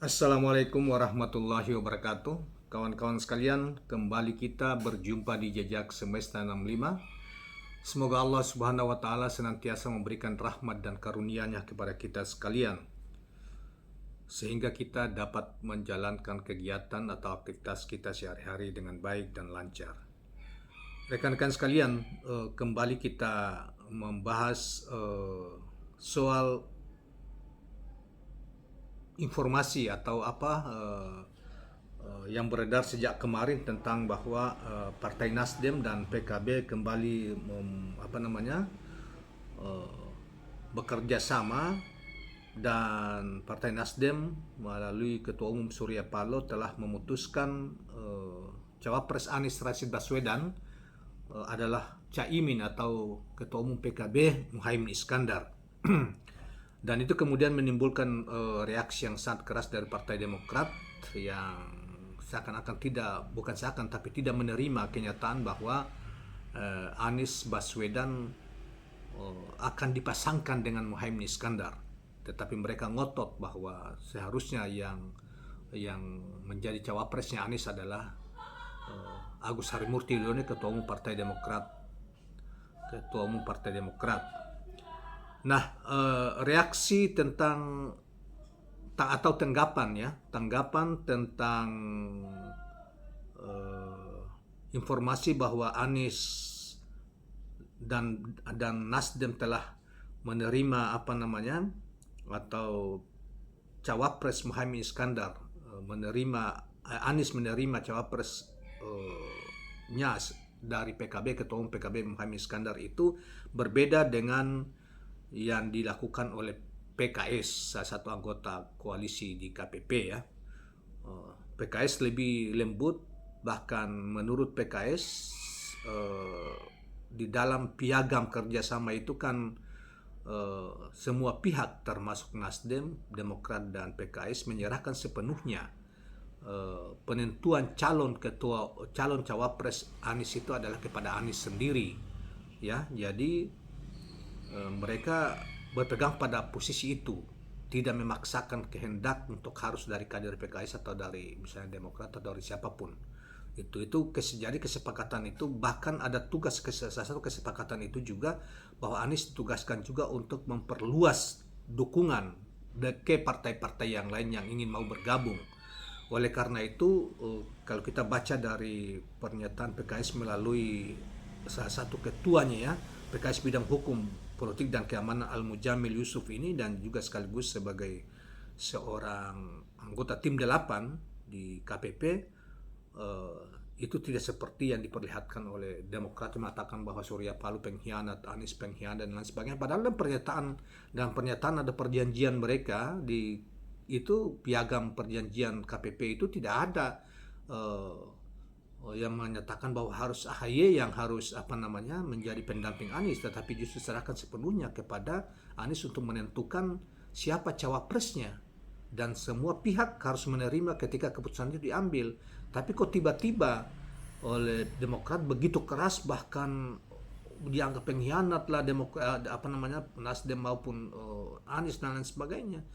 Assalamualaikum warahmatullahi wabarakatuh. Kawan-kawan sekalian, kembali kita berjumpa di Jejak Semesta 65. Semoga Allah Subhanahu wa taala senantiasa memberikan rahmat dan karunia-Nya kepada kita sekalian sehingga kita dapat menjalankan kegiatan atau aktivitas kita sehari-hari dengan baik dan lancar. Rekan-rekan sekalian, kembali kita membahas soal informasi atau yang beredar sejak kemarin tentang bahwa Partai Nasdem dan PKB kembali bekerja sama, dan Partai Nasdem melalui Ketua Umum Surya Paloh telah memutuskan Cawapres Anies Rashid Baswedan adalah Caimin atau Ketua Umum PKB Muhaimin Iskandar. Dan itu kemudian menimbulkan reaksi yang sangat keras dari Partai Demokrat yang seakan-akan tidak menerima kenyataan bahwa Anies Baswedan akan dipasangkan dengan Muhaimin Iskandar. Tetapi mereka ngotot bahwa seharusnya yang menjadi cawapresnya Anies adalah Agus Harimurti Yudhoyono, Ketua Umum Partai Demokrat. Nah, reaksi atau tanggapan tentang informasi bahwa Anies dan Nasdem telah menerima atau cawapres Muhaimin Iskandar Anies menerima cawapres dari PKB, Ketua Umum PKB Muhaimin Iskandar, itu berbeda dengan yang dilakukan oleh PKS, salah satu anggota koalisi di KPP ya. PKS lebih lembut, bahkan menurut PKS di dalam piagam kerjasama itu kan semua pihak termasuk Nasdem, Demokrat dan PKS menyerahkan sepenuhnya penentuan calon cawapres Anies itu adalah kepada Anies sendiri ya. Jadi mereka berpegang pada posisi itu, tidak memaksakan kehendak untuk harus dari kader PKS atau dari misalnya Demokrat atau dari siapapun. Jadi kesepakatan itu, bahkan ada salah satu kesepakatan itu juga bahwa Anies ditugaskan juga untuk memperluas dukungan ke partai-partai yang lain yang ingin mau bergabung. Oleh karena itu, kalau kita baca dari pernyataan PKS melalui salah satu ketuanya ya, PKS bidang hukum, politik dan keamanan Al-Mujamil Yusuf ini, dan juga sekaligus sebagai seorang anggota tim 8 di KPP, itu tidak seperti yang diperlihatkan oleh Demokrat yang mengatakan bahwa Surya Paloh pengkhianat, Anies pengkhianat dan lain sebagainya. Padahal dalam pernyataan ada perjanjian mereka itu piagam perjanjian KPP itu tidak ada yang menyatakan bahwa harus AHY yang harus menjadi pendamping Anies, tetapi justru serahkan sepenuhnya kepada Anies untuk menentukan siapa cawapresnya, dan semua pihak harus menerima ketika keputusan itu diambil. Tapi kok tiba-tiba oleh Demokrat begitu keras, bahkan dianggap pengkhianat lah Nasdem maupun Anies dan lain sebagainya.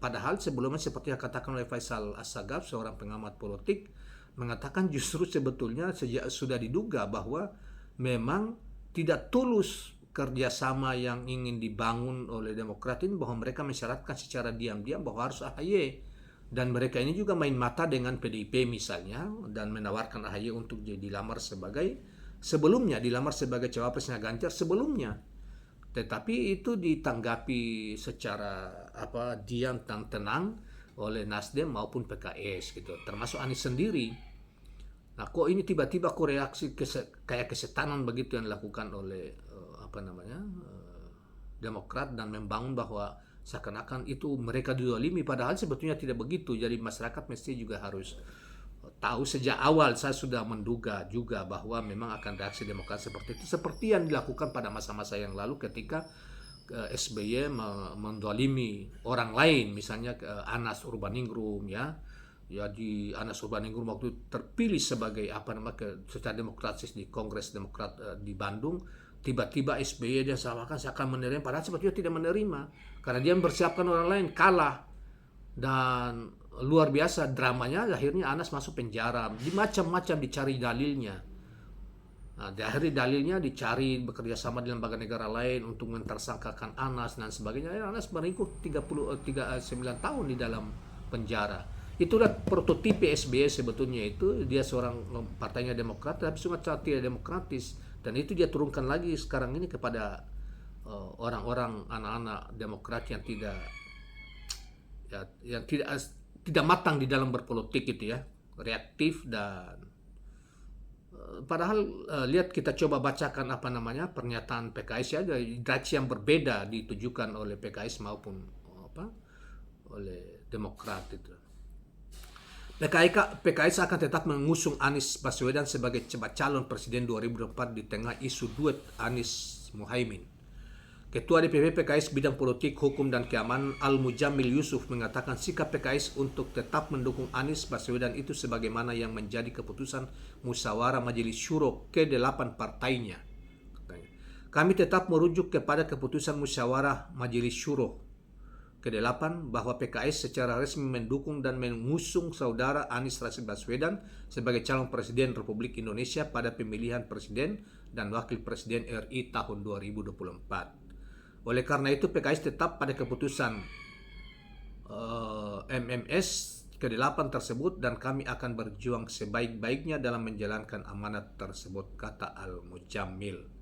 Padahal sebelumnya seperti yang katakan oleh Faisal Assagaf, seorang pengamat politik, mengatakan justru sebetulnya sudah diduga bahwa memang tidak tulus kerjasama yang ingin dibangun oleh Demokrat ini, bahwa mereka mensyaratkan secara diam-diam bahwa harus AHY, dan mereka ini juga main mata dengan PDIP misalnya, dan menawarkan AHY untuk dilamar sebagai cawapresnya Ganjar sebelumnya. Tetapi itu ditanggapi secara diam dan tenang oleh Nasdem maupun PKS gitu, termasuk Anies sendiri. Nah, kok ini tiba-tiba reaksi kayak kesetanan begitu yang dilakukan oleh Demokrat, dan membangun bahwa seakan-akan itu mereka didolimi, padahal sebetulnya tidak begitu. Jadi masyarakat mesti juga harus tahu, sejak awal saya sudah menduga juga bahwa memang akan reaksi Demokrat seperti itu, seperti yang dilakukan pada masa-masa yang lalu ketika SBY mendolimi orang lain, misalnya Anas Urbaningrum ya. Jadi Anas Urbaningrum waktu terpilih sebagai secara demokratis di Kongres Demokrat di Bandung, tiba-tiba SBY dia seakan menerima, padahal sebetulnya tidak menerima, karena dia mempersiapkan orang lain kalah Dan luar biasa dramanya, akhirnya Anas masuk penjara, di macam-macam dicari dalilnya. Nah, di akhir dalilnya dicari bekerja sama dengan lembaga negara lain untuk mentersangkakan Anas dan sebagainya. Anas meringkuk 39 tahun di dalam penjara. Itulah prototipe SBY sebetulnya. Itu dia seorang partainya Demokrat tapi sangat tidak demokratis, dan itu dia turunkan lagi sekarang ini kepada orang-orang anak-anak Demokrat yang tidak ya, yang tidak matang di dalam berpolitik gitu ya, reaktif. Dan padahal lihat, kita coba bacakan apa namanya pernyataan PKS ya, redaksi yang berbeda ditujukan oleh PKS maupun oleh Demokrat itu. PKS akan tetap mengusung Anies Baswedan sebagai calon presiden 2024 di tengah isu duet Anies Muhaimin. Ketua DPP PKS Bidang Politik, Hukum, dan Keamanan Al-Mujammil Yusuf mengatakan sikap PKS untuk tetap mendukung Anies Baswedan itu sebagaimana yang menjadi keputusan musyawarah Majelis Syuro ke-8 partainya. Kami tetap merujuk kepada keputusan musyawarah Majelis Syuro ke-8 bahwa PKS secara resmi mendukung dan mengusung saudara Anies Rashid Baswedan sebagai calon presiden Republik Indonesia pada pemilihan presiden dan wakil presiden RI tahun 2024. Oleh karena itu PKS tetap pada keputusan MMS ke-8 tersebut dan kami akan berjuang sebaik-baiknya dalam menjalankan amanat tersebut, kata Al-Mujammil.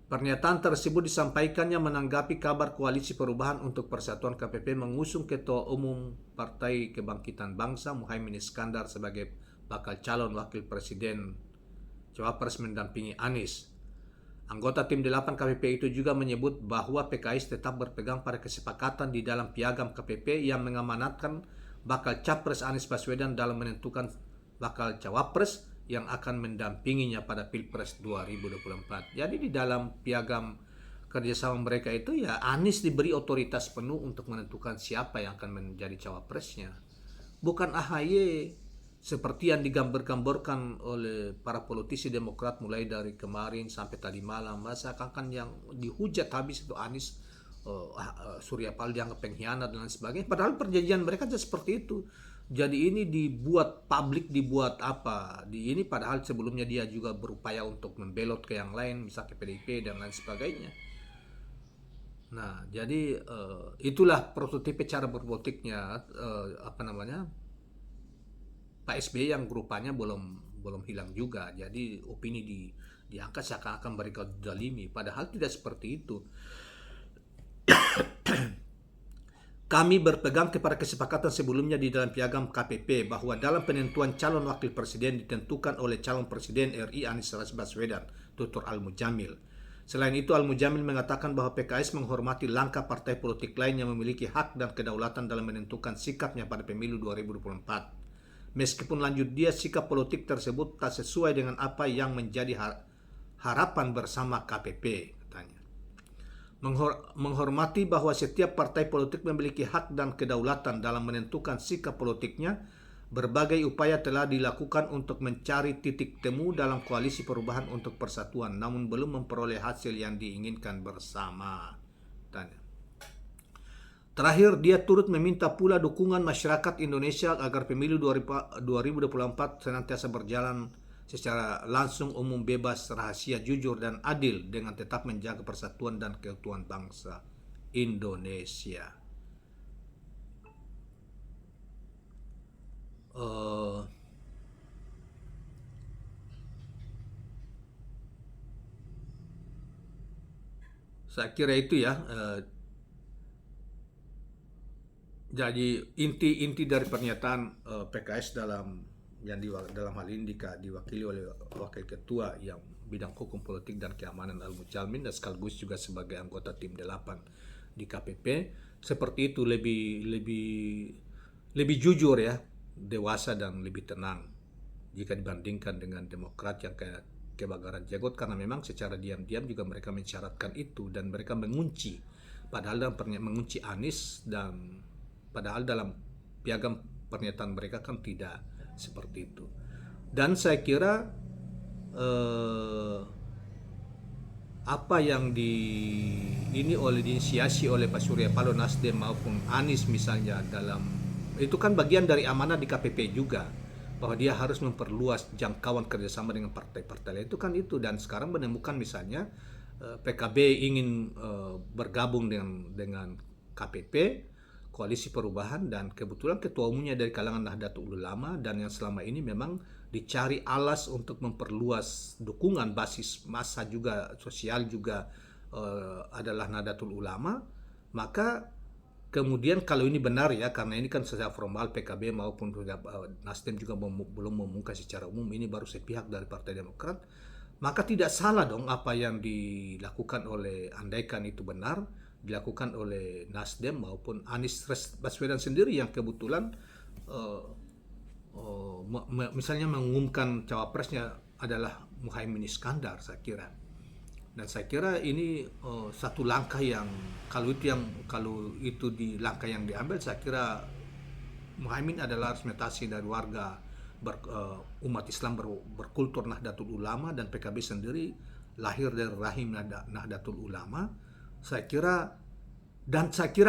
Pernyataan tersebut disampaikannya menanggapi kabar Koalisi Perubahan untuk Persatuan KPP mengusung Ketua Umum Partai Kebangkitan Bangsa Muhaimin Iskandar sebagai bakal calon wakil presiden cawapres mendampingi Anies. Anggota tim 8 KPP itu juga menyebut bahwa PKS tetap berpegang pada kesepakatan di dalam piagam KPP yang mengamanatkan bakal capres Anies Baswedan dalam menentukan bakal cawapres yang akan mendampinginya pada Pilpres 2024. Jadi di dalam piagam kerjasama mereka itu ya Anies diberi otoritas penuh untuk menentukan siapa yang akan menjadi cawapresnya. Bukan AHY seperti yang digambar-gambarkan oleh para politisi Demokrat mulai dari kemarin sampai tadi malam. Masakan yang dihujat habis itu Anies, Surya Paloh dianggap pengkhianat dan lain sebagainya. Padahal perjanjian mereka seperti itu. Jadi ini dibuat publik, dibuat apa? Ini padahal sebelumnya dia juga berupaya untuk membelot ke yang lain, misalnya ke PDIP dan lain sebagainya. Nah, jadi itulah prototipe cara berpolitiknya Pak SBY yang rupanya belum hilang juga. Jadi opini diangkat seakan-akan mereka zalimi, padahal tidak seperti itu. Kami berpegang kepada kesepakatan sebelumnya di dalam piagam KPP bahwa dalam penentuan calon wakil presiden ditentukan oleh calon presiden RI Anies Rashid Baswedan, tutur Al-Mujammil. Selain itu, Al-Mujammil mengatakan bahwa PKS menghormati langkah partai politik lain yang memiliki hak dan kedaulatan dalam menentukan sikapnya pada pemilu 2024. Meskipun lanjut dia, sikap politik tersebut tak sesuai dengan apa yang menjadi harapan bersama KPP. Menghormati bahwa setiap partai politik memiliki hak dan kedaulatan dalam menentukan sikap politiknya, berbagai upaya telah dilakukan untuk mencari titik temu dalam Koalisi Perubahan untuk Persatuan, namun belum memperoleh hasil yang diinginkan bersama. Terakhir, dia turut meminta pula dukungan masyarakat Indonesia agar pemilu 2024 senantiasa berjalan secara langsung, umum, bebas, rahasia, jujur, dan adil dengan tetap menjaga persatuan dan keutuhan bangsa Indonesia. Saya kira itu ya. Jadi inti dari pernyataan PKS dalam hal ini diwakili oleh Wakil Ketua yang bidang hukum, politik, dan keamanan Al-Mujammil dan sekaligus juga sebagai anggota tim 8 di KPP, seperti itu lebih jujur ya, dewasa dan lebih tenang jika dibandingkan dengan Demokrat yang kayak kebakaran jenggot, karena memang secara diam-diam juga mereka mensyaratkan itu dan mereka mengunci, padahal mengunci Anies, dan padahal dalam piagam pernyataan mereka kan tidak seperti itu. Dan saya kira apa yang diinisiasi oleh Pak Surya Paloh, Nasdem maupun Anies misalnya dalam Itu kan bagian dari amanah di KPP juga, bahwa dia harus memperluas jangkauan kerjasama dengan partai-partai lain. Itu kan itu, dan sekarang menemukan misalnya PKB ingin bergabung dengan KPP, Koalisi Perubahan, dan kebetulan ketua umumnya dari kalangan Nahdlatul Ulama, dan yang selama ini memang dicari alas untuk memperluas dukungan basis massa juga, sosial juga adalah Nahdlatul Ulama. Maka kemudian kalau ini benar ya, karena ini kan secara formal PKB maupun Nasdem juga belum mengumumkan secara umum, ini baru sepihak dari Partai Demokrat, maka tidak salah dong apa yang dilakukan oleh, andaikan itu benar, dilakukan oleh Nasdem maupun Anies Baswedan sendiri yang kebetulan misalnya mengumumkan cawapresnya adalah Muhaimin Iskandar, saya kira. Dan saya kira ini satu langkah yang kalau itu di langkah yang diambil, saya kira Muhaimin adalah representasi dari warga umat Islam berkultur Nahdlatul Ulama, dan PKB sendiri lahir dari rahim Nahdlatul Ulama. Saya kira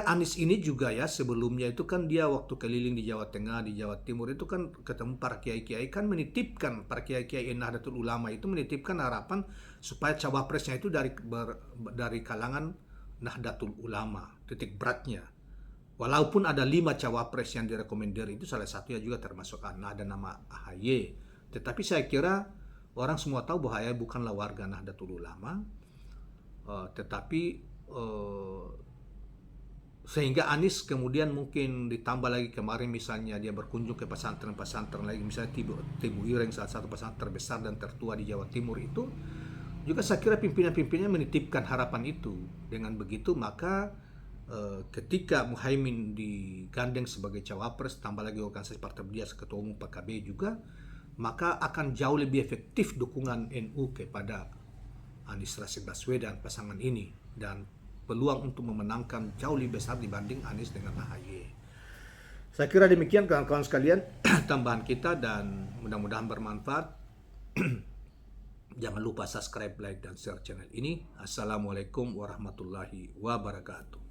Anies ini juga ya, sebelumnya itu kan dia waktu keliling di Jawa Tengah, di Jawa Timur itu kan ketemu para kiai-kiai, kan menitipkan, para kiai-kiai Nahdlatul Ulama itu menitipkan harapan supaya cawapresnya itu dari kalangan Nahdlatul Ulama, titik beratnya. Walaupun ada 5 cawapres yang direkomendasi, itu salah satunya juga termasuk ada nama AHY. Tetapi saya kira orang semua tahu bahwa AHY bukanlah warga Nahdlatul Ulama, tetapi sehingga Anies kemudian mungkin ditambah lagi kemarin misalnya dia berkunjung ke pesantren-pesantren lagi, misalnya Tebu Ireng, salah satu pesantren terbesar dan tertua di Jawa Timur itu, juga saya kira pimpinan-pimpinannya menitipkan harapan itu. Dengan begitu maka ketika Muhaimin digandeng sebagai cawapres, tambah lagi organisasi partai dia ketua umum PKB juga, maka akan jauh lebih efektif dukungan NU kepada Anies Rashid Baswedan, pasangan ini, dan peluang untuk memenangkan jauh lebih besar dibanding Anies dengan AHY. Saya kira demikian kawan-kawan sekalian tambahan kita, dan mudah-mudahan bermanfaat. Jangan lupa subscribe, like, dan share channel ini. Assalamualaikum warahmatullahi wabarakatuh.